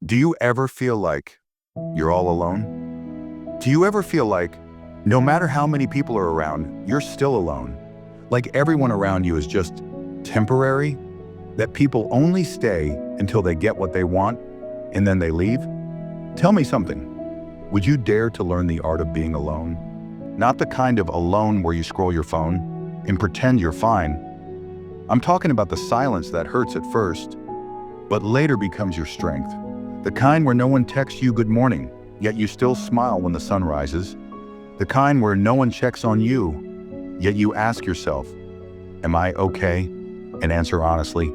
Do you ever feel like you're all alone? Do you ever feel like no matter how many people are around, you're still alone? Like everyone around you is just temporary? That people only stay until they get what they want and then they leave? Tell me something. Would you dare to learn the art of being alone? Not the kind of alone where you scroll your phone and pretend you're fine. I'm talking about the silence that hurts at first, but later becomes your strength. The kind where no one texts you good morning, yet you still smile when the sun rises. The kind where no one checks on you, yet you ask yourself, am I okay? And answer honestly.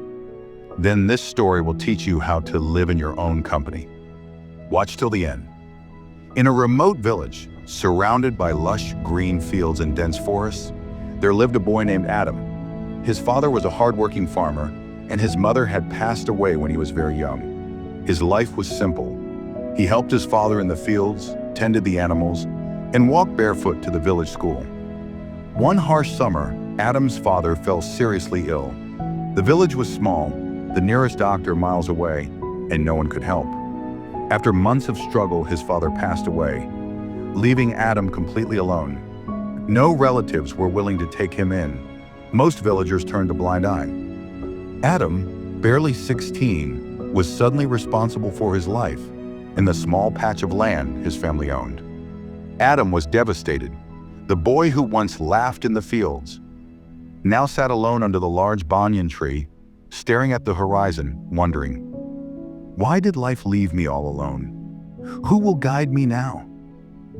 Then this story will teach you how to live in your own company. Watch till the end. In a remote village, surrounded by lush green fields and dense forests, there lived a boy named Adam. His father was a hardworking farmer, and his mother had passed away when he was very young. His life was simple. He helped his father in the fields, tended the animals, and walked barefoot to the village school. One harsh summer, Adam's father fell seriously ill. The village was small, the nearest doctor miles away, and no one could help. After months of struggle, his father passed away, leaving Adam completely alone. No relatives were willing to take him in. Most villagers turned a blind eye. Adam, barely 16, was suddenly responsible for his life in the small patch of land his family owned. Adam was devastated. The boy who once laughed in the fields now sat alone under the large banyan tree, staring at the horizon, wondering, why did life leave me all alone? Who will guide me now?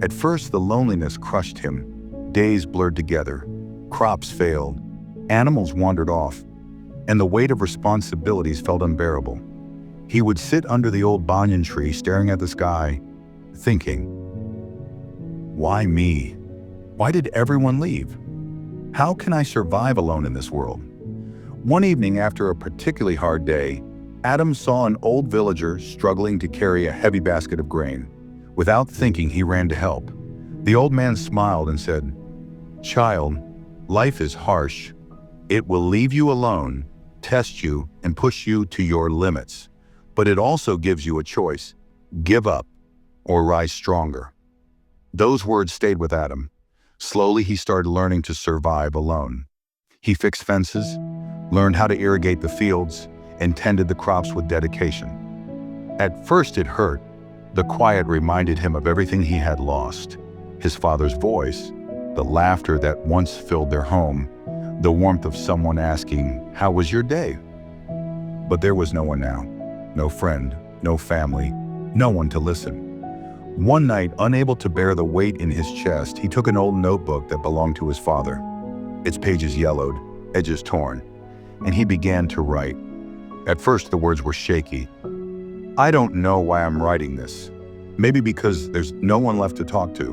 At first, the loneliness crushed him. Days blurred together, crops failed, animals wandered off, and the weight of responsibilities felt unbearable. He would sit under the old banyan tree, staring at the sky, thinking, why me? Why did everyone leave? How can I survive alone in this world? One evening, after a particularly hard day, Adam saw an old villager struggling to carry a heavy basket of grain. Without thinking, he ran to help. The old man smiled and said, "Child, life is harsh. It will leave you alone, test you, and push you to your limits. But it also gives you a choice: give up or rise stronger." Those words stayed with Adam. Slowly, he started learning to survive alone. He fixed fences, learned how to irrigate the fields, and tended the crops with dedication. At first, it hurt. The quiet reminded him of everything he had lost: his father's voice, the laughter that once filled their home, the warmth of someone asking, "How was your day?" But there was no one now. No friend, no family, no one to listen. One night, unable to bear the weight in his chest, he took an old notebook that belonged to his father. Its pages yellowed, edges torn, and he began to write. At first, the words were shaky. "I don't know why I'm writing this. Maybe because there's no one left to talk to."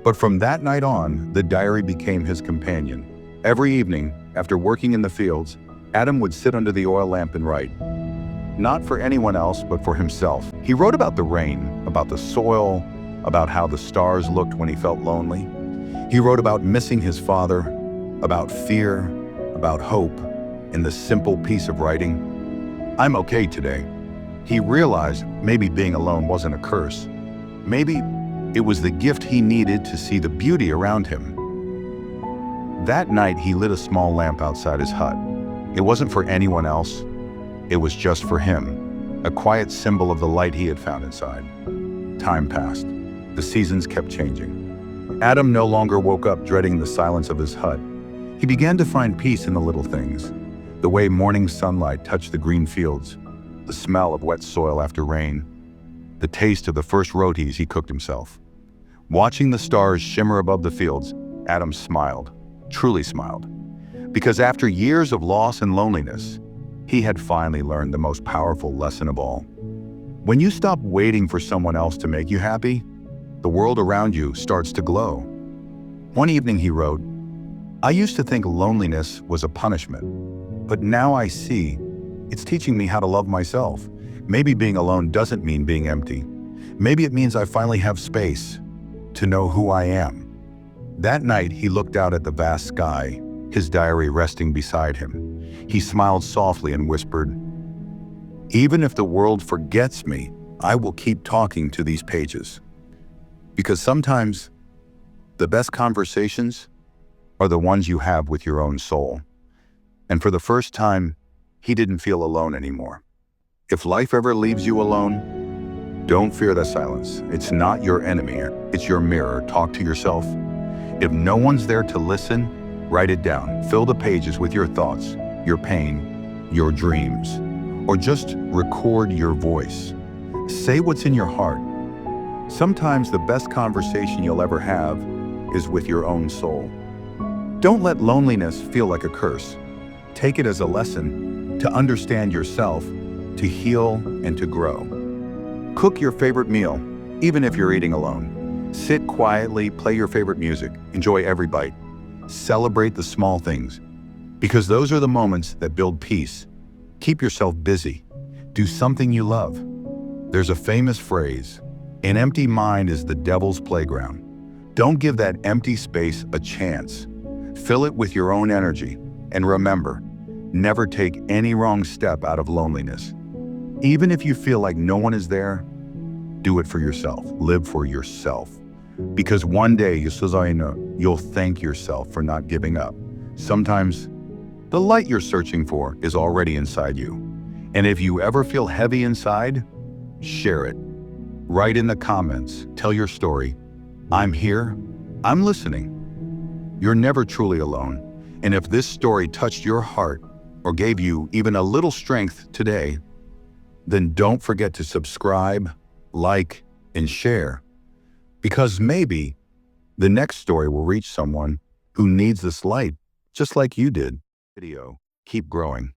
But from that night on, the diary became his companion. Every evening, after working in the fields, Adam would sit under the oil lamp and write. Not for anyone else, but for himself. He wrote about the rain, about the soil, about how the stars looked when he felt lonely. He wrote about missing his father, about fear, about hope, in the simple piece of writing, "I'm okay today." He realized maybe being alone wasn't a curse. Maybe it was the gift he needed to see the beauty around him. That night, he lit a small lamp outside his hut. It wasn't for anyone else. It was just for him, a quiet symbol of the light he had found inside. Time passed. The seasons kept changing. Adam no longer woke up dreading the silence of his hut. He began to find peace in the little things: the way morning sunlight touched the green fields, the smell of wet soil after rain, the taste of the first rotis he cooked himself. Watching the stars shimmer above the fields, Adam smiled, truly smiled, because after years of loss and loneliness, he had finally learned the most powerful lesson of all. When you stop waiting for someone else to make you happy, the world around you starts to glow. One evening he wrote, "I used to think loneliness was a punishment, but now I see it's teaching me how to love myself. Maybe being alone doesn't mean being empty. Maybe it means I finally have space to know who I am." That night, he looked out at the vast sky, his diary resting beside him. He smiled softly and whispered, "Even if the world forgets me, I will keep talking to these pages. Because sometimes the best conversations are the ones you have with your own soul. And for the first time, he didn't feel alone anymore. If life ever leaves you alone, don't fear the silence. It's not your enemy, it's your mirror. Talk to yourself. If no one's there to listen, write it down. Fill the pages with your thoughts, your pain, your dreams, or just record your voice. Say what's in your heart. Sometimes the best conversation you'll ever have is with your own soul. Don't let loneliness feel like a curse. Take it as a lesson to understand yourself, to heal, and to grow. Cook your favorite meal, even if you're eating alone. Sit quietly, play your favorite music, enjoy every bite. Celebrate the small things, because those are the moments that build peace. Keep yourself busy. Do something you love. There's a famous phrase, an empty mind is the devil's playground. Don't give that empty space a chance. Fill it with your own energy. And remember, never take any wrong step out of loneliness. Even if you feel like no one is there, do it for yourself. Live for yourself. Because one day, you'll thank yourself for not giving up. Sometimes, the light you're searching for is already inside you. And if you ever feel heavy inside, share it. Write in the comments, tell your story. I'm here, I'm listening. You're never truly alone. And if this story touched your heart or gave you even a little strength today, then don't forget to subscribe, like, and share. Because maybe the next story will reach someone who needs this light, just like you did. Keep growing.